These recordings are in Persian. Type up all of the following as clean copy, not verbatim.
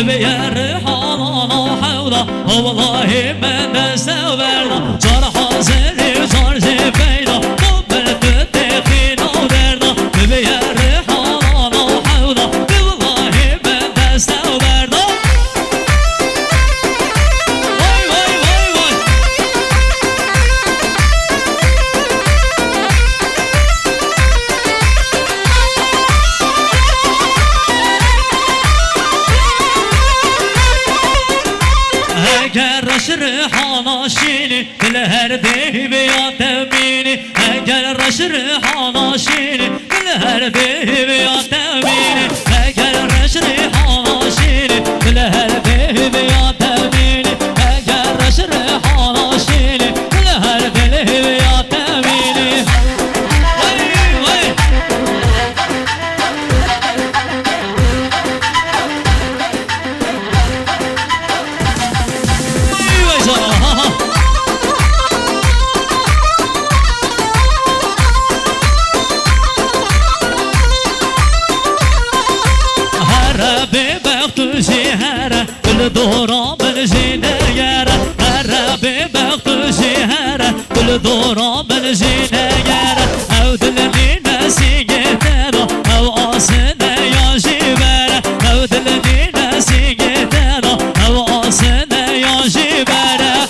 ببير حالانا حولا والله من دستورنا جار حاضر جار جبینا قبل تتخینا درنا ببير حالانا حولا والله من دستورنا وای وای وای وای اگر رشر حاناشینی دل هر دی بیاد بینی اگر رشر حاناشینی دل هر دی بیاد بینی اگر رشر حاناشینی دل هر دی بیاد بینی اگر رشر حاناشینی دل هر دی بیاد بینی وای وای زهره كل دورة من زينيرة الربي بخت زهره كل دورة من زينيرة او دلني نسيتنا او اصنا يا جبارة او دلني نسيتنا او اصنا يا جبارة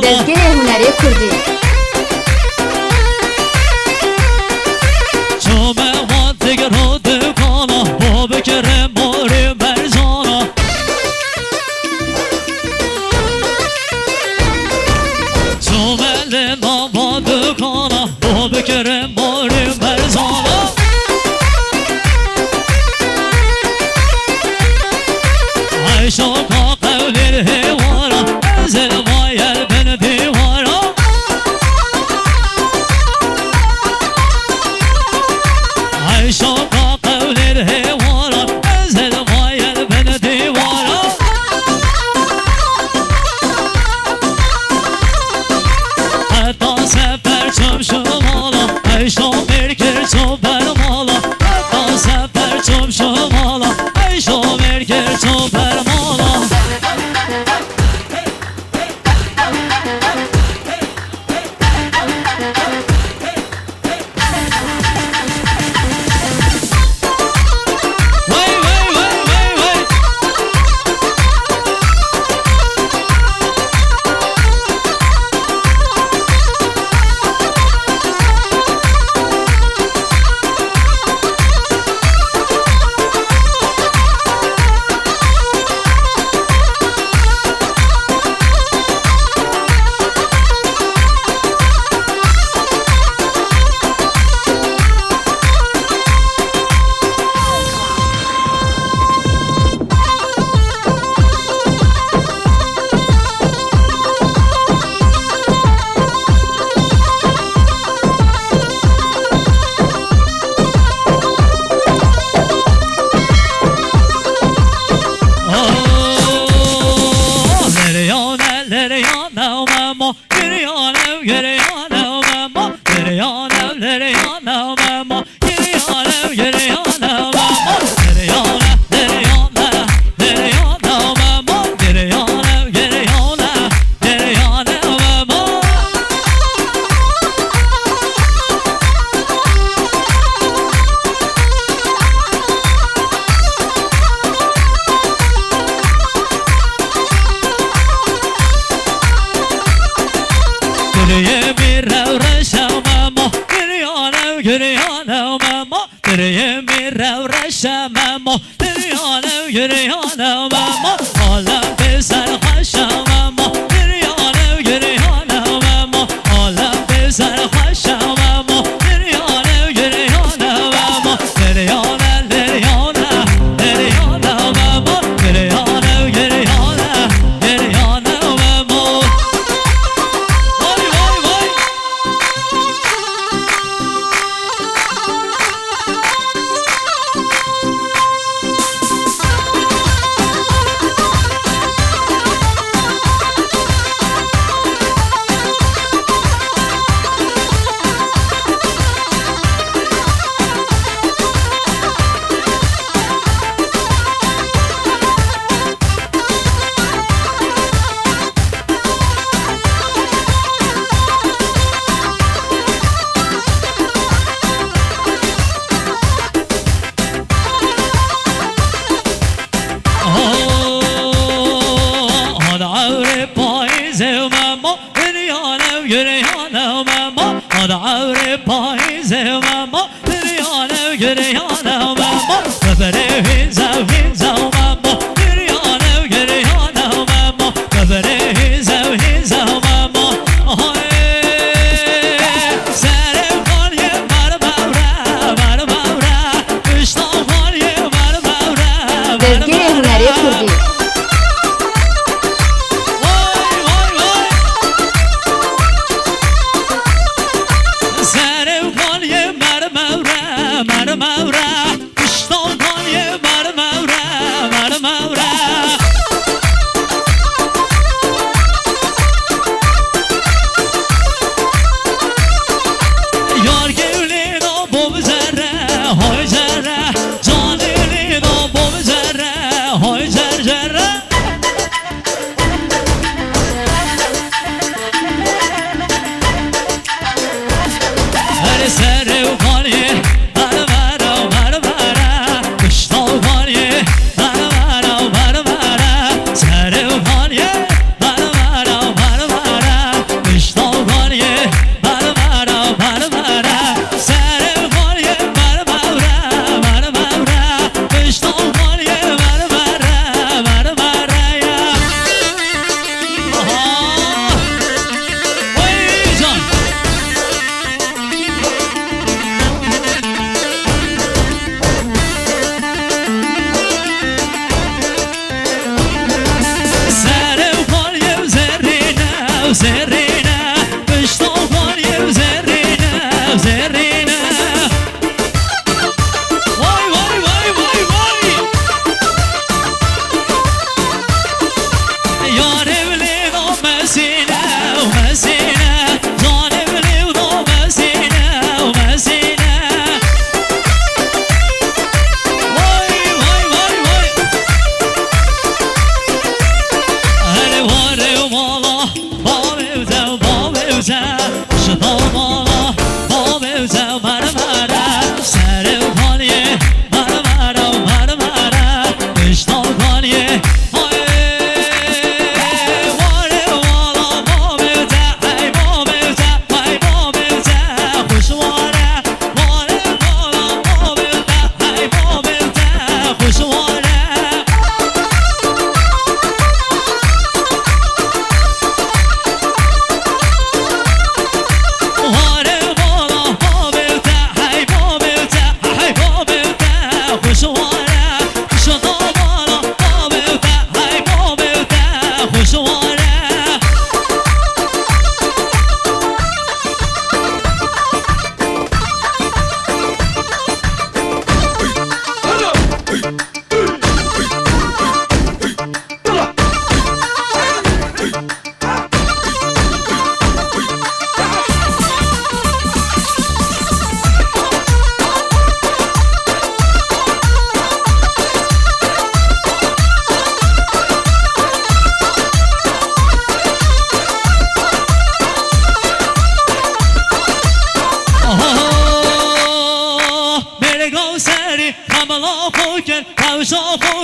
دزگه هنری کردی چومه وانتگ رو دکانا با بکره ماری برزانا چومه لینا با دکانا با بکره ماری برزانا عیشاقا قول الهوارا انزل مایر بن دیوارا عیشاقا قول الهوارا انزل مایر بن دیوارا حتی سفر چم شمالا عیشا مرکر چم برمالا حتی سفر چم شمالا عیشا مرکر چم برمالا اما دریانم گریانم اما عالم به سرخوشم اما دریانم گریانم اما عالم به سرخوشم اما دریانم گریانم اما دریانم دریانم دریانم اما دریانم گریانم گریانم اما وای وای وای عور پاییزم اما دریانم گریانم اما ببره هیزم هیزم اما دریانم گریانم اما ببره هیزم هیزم اما سرم خانیه بر مورا اشتام خانیه بر مورا دزگیر هنری کردی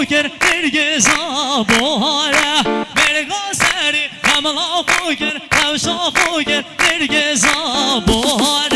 خوکر نرگزا بوهاره مرگا سری کملا خوکر کوشا خوکر نرگزا بوهاره